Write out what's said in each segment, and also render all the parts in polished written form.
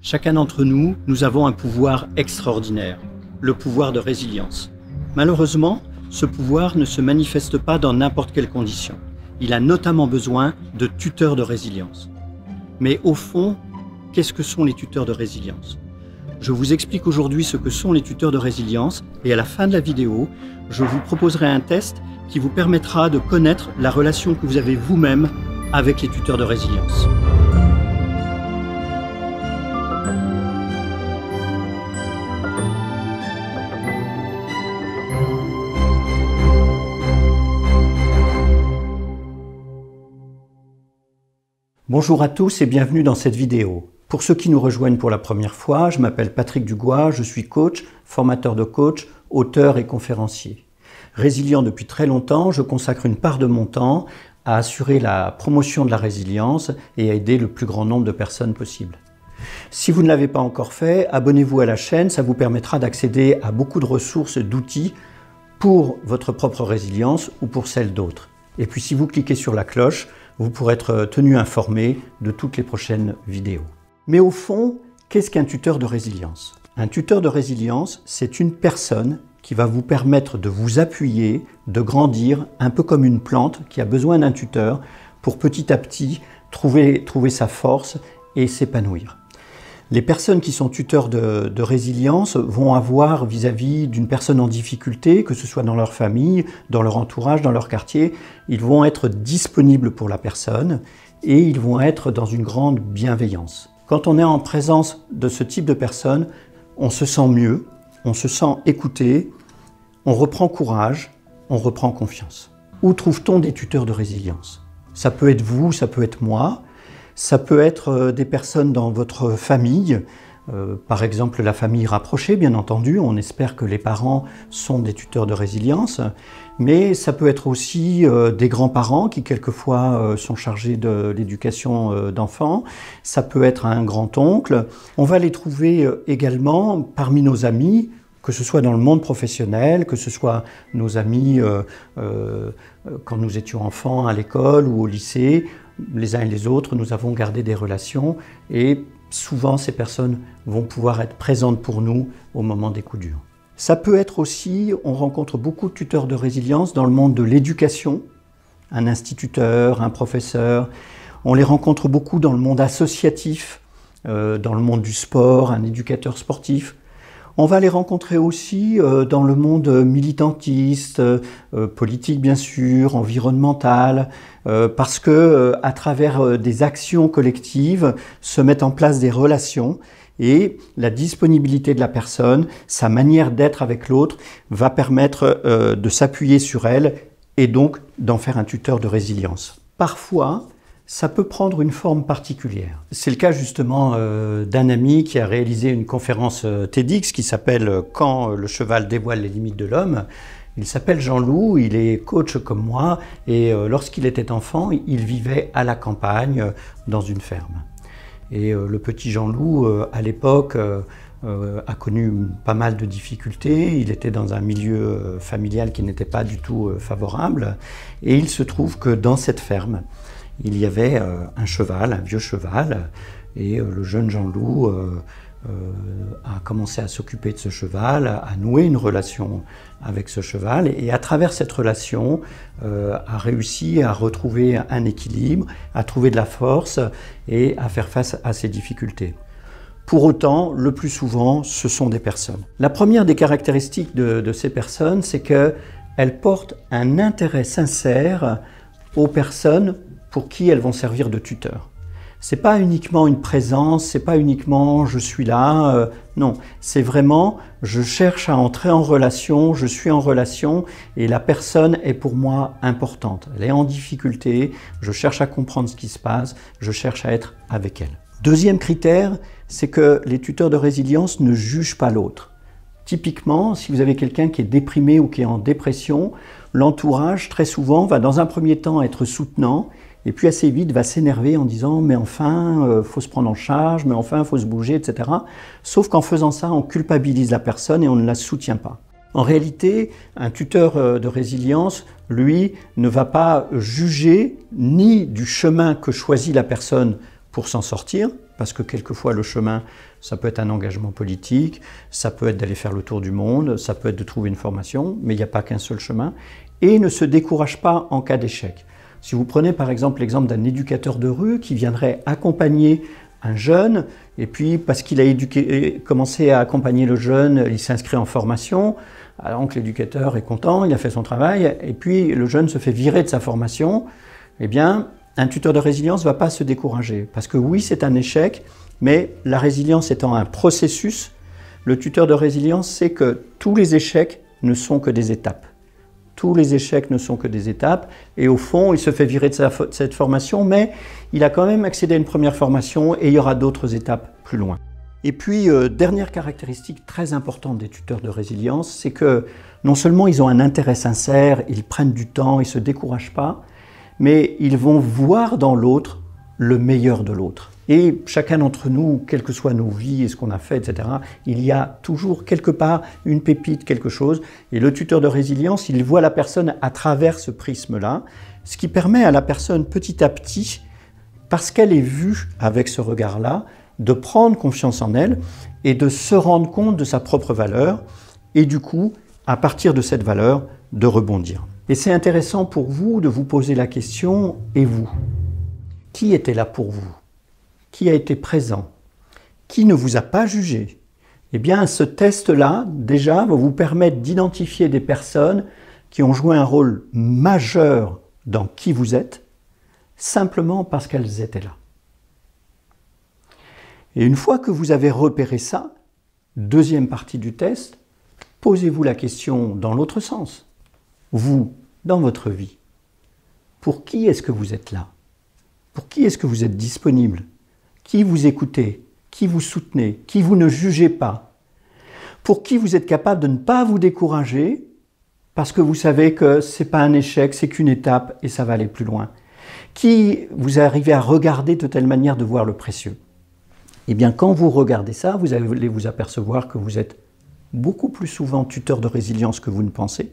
Chacun d'entre nous, nous avons un pouvoir extraordinaire, le pouvoir de résilience. Malheureusement, ce pouvoir ne se manifeste pas dans n'importe quelle condition. Il a notamment besoin de tuteurs de résilience. Mais au fond, qu'est-ce que sont les tuteurs de résilience? Je vous explique aujourd'hui ce que sont les tuteurs de résilience et à la fin de la vidéo, je vous proposerai un test qui vous permettra de connaître la relation que vous avez vous-même avec les tuteurs de résilience. Bonjour à tous et bienvenue dans cette vidéo. Pour ceux qui nous rejoignent pour la première fois, je m'appelle Patrick Dugois, je suis coach, formateur de coach, auteur et conférencier. Résilient depuis très longtemps, je consacre une part de mon temps à assurer la promotion de la résilience et à aider le plus grand nombre de personnes possible. Si vous ne l'avez pas encore fait, abonnez-vous à la chaîne, ça vous permettra d'accéder à beaucoup de ressources, d'outils pour votre propre résilience ou pour celle d'autres. Et puis si vous cliquez sur la cloche, vous pourrez être tenu informé de toutes les prochaines vidéos. Mais au fond, qu'est-ce qu'un tuteur de résilience? Un tuteur de résilience, c'est une personne qui va vous permettre de vous appuyer, de grandir, un peu comme une plante qui a besoin d'un tuteur pour petit à petit trouver sa force et s'épanouir. Les personnes qui sont tuteurs de résilience vont avoir vis-à-vis d'une personne en difficulté, que ce soit dans leur famille, dans leur entourage, dans leur quartier, ils vont être disponibles pour la personne et ils vont être dans une grande bienveillance. Quand on est en présence de ce type de personne, on se sent mieux, on se sent écouté, on reprend courage, on reprend confiance. Où trouve-t-on des tuteurs de résilience? Ça peut être vous, ça peut être moi. Ça peut être des personnes dans votre famille, par exemple la famille rapprochée, bien entendu. On espère que les parents sont des tuteurs de résilience, mais ça peut être aussi des grands-parents qui quelquefois sont chargés de l'éducation d'enfants. Ça peut être un grand-oncle. On va les trouver également parmi nos amis, que ce soit dans le monde professionnel, que ce soit nos amis quand nous étions enfants à l'école ou au lycée. Les uns et les autres, nous avons gardé des relations et souvent ces personnes vont pouvoir être présentes pour nous au moment des coups durs. Ça peut être aussi, on rencontre beaucoup de tuteurs de résilience dans le monde de l'éducation, un instituteur, un professeur. On les rencontre beaucoup dans le monde associatif, dans le monde du sport, un éducateur sportif. On va les rencontrer aussi dans le monde militantiste, politique bien sûr, environnemental, parce que à travers des actions collectives se mettent en place des relations et la disponibilité de la personne, sa manière d'être avec l'autre va permettre de s'appuyer sur elle et donc d'en faire un tuteur de résilience. Parfois, ça peut prendre une forme particulière. C'est le cas justement d'un ami qui a réalisé une conférence TEDx qui s'appelle « Quand le cheval dévoile les limites de l'homme ». Il s'appelle Jean-Loup, il est coach comme moi et lorsqu'il était enfant, il vivait à la campagne dans une ferme. Et le petit Jean-Loup, à l'époque, a connu pas mal de difficultés. Il était dans un milieu familial qui n'était pas du tout favorable. Et il se trouve que dans cette ferme, il y avait un cheval, un vieux cheval, et le jeune Jean-Loup a commencé à s'occuper de ce cheval, à nouer une relation avec ce cheval, et à travers cette relation, a réussi à retrouver un équilibre, à trouver de la force et à faire face à ses difficultés. Pour autant, le plus souvent, ce sont des personnes. La première des caractéristiques de ces personnes, c'est qu'elles portent un intérêt sincère aux personnes pour qui elles vont servir de tuteur. C'est pas uniquement une présence, c'est pas uniquement je suis là, non, c'est vraiment je cherche à entrer en relation, je suis en relation et la personne est pour moi importante. Elle est en difficulté, je cherche à comprendre ce qui se passe, je cherche à être avec elle. Deuxième critère, c'est que les tuteurs de résilience ne jugent pas l'autre. Typiquement, si vous avez quelqu'un qui est déprimé ou qui est en dépression, l'entourage très souvent va dans un premier temps être soutenant et puis assez vite va s'énerver en disant « mais enfin, faut se prendre en charge, mais enfin, faut se bouger, etc. » Sauf qu'en faisant ça, on culpabilise la personne et on ne la soutient pas. En réalité, un tuteur de résilience, lui, ne va pas juger ni du chemin que choisit la personne pour s'en sortir, parce que quelquefois le chemin, ça peut être un engagement politique, ça peut être d'aller faire le tour du monde, ça peut être de trouver une formation, mais il n'y a pas qu'un seul chemin, et ne se décourage pas en cas d'échec. Si vous prenez par exemple l'exemple d'un éducateur de rue qui viendrait accompagner un jeune, et puis parce qu'il a commencé à accompagner le jeune, il s'inscrit en formation, alors que l'éducateur est content, il a fait son travail, et puis le jeune se fait virer de sa formation, eh bien, un tuteur de résilience ne va pas se décourager. Parce que oui, c'est un échec, mais la résilience étant un processus, le tuteur de résilience sait que tous les échecs ne sont que des étapes. Tous les échecs ne sont que des étapes, et au fond, il se fait virer de cette formation, mais il a quand même accédé à une première formation, et il y aura d'autres étapes plus loin. Et puis, dernière caractéristique très importante des tuteurs de résilience, c'est que non seulement ils ont un intérêt sincère, ils prennent du temps, ils ne se découragent pas, mais ils vont voir dans l'autre le meilleur de l'autre. Et chacun d'entre nous, quelles que soient nos vies et ce qu'on a fait, etc., il y a toujours quelque part une pépite, quelque chose. Et le tuteur de résilience, il voit la personne à travers ce prisme-là, ce qui permet à la personne petit à petit, parce qu'elle est vue avec ce regard-là, de prendre confiance en elle et de se rendre compte de sa propre valeur et du coup, à partir de cette valeur, de rebondir. Et c'est intéressant pour vous de vous poser la question, et vous? Qui était là pour vous? Qui a été présent? Qui ne vous a pas jugé? Eh bien, ce test-là, déjà, va vous permettre d'identifier des personnes qui ont joué un rôle majeur dans qui vous êtes, simplement parce qu'elles étaient là. Et une fois que vous avez repéré ça, deuxième partie du test, posez-vous la question dans l'autre sens. Vous, dans votre vie, pour qui est-ce que vous êtes là? Pour qui est-ce que vous êtes disponible? Qui vous écoutez? Qui vous soutenez? Qui vous ne jugez pas? Pour qui vous êtes capable de ne pas vous décourager parce que vous savez que ce n'est pas un échec, c'est qu'une étape et ça va aller plus loin? Qui vous arrivez à regarder de telle manière de voir le précieux? Eh bien, quand vous regardez ça, vous allez vous apercevoir que vous êtes beaucoup plus souvent tuteur de résilience que vous ne pensez,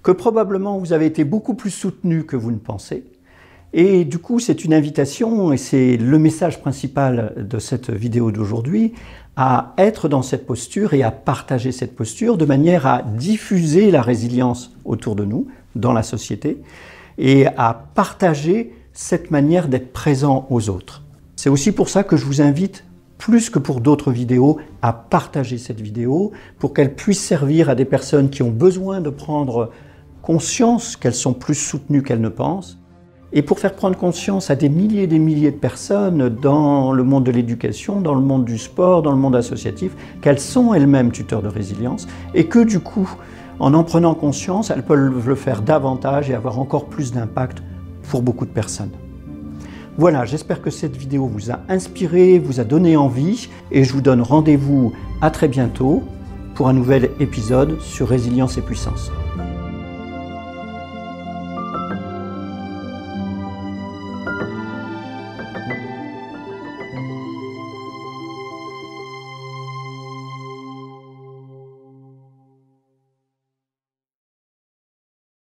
que probablement vous avez été beaucoup plus soutenu que vous ne pensez. Et du coup, c'est une invitation, et c'est le message principal de cette vidéo d'aujourd'hui, à être dans cette posture et à partager cette posture de manière à diffuser la résilience autour de nous, dans la société, et à partager cette manière d'être présent aux autres. C'est aussi pour ça que je vous invite, plus que pour d'autres vidéos, à partager cette vidéo pour qu'elle puisse servir à des personnes qui ont besoin de prendre conscience qu'elles sont plus soutenues qu'elles ne pensent, et pour faire prendre conscience à des milliers et des milliers de personnes dans le monde de l'éducation, dans le monde du sport, dans le monde associatif, qu'elles sont elles-mêmes tuteurs de résilience, et que du coup, en prenant conscience, elles peuvent le faire davantage et avoir encore plus d'impact pour beaucoup de personnes. Voilà, j'espère que cette vidéo vous a inspiré, vous a donné envie, et je vous donne rendez-vous à très bientôt pour un nouvel épisode sur Résilience et Puissance.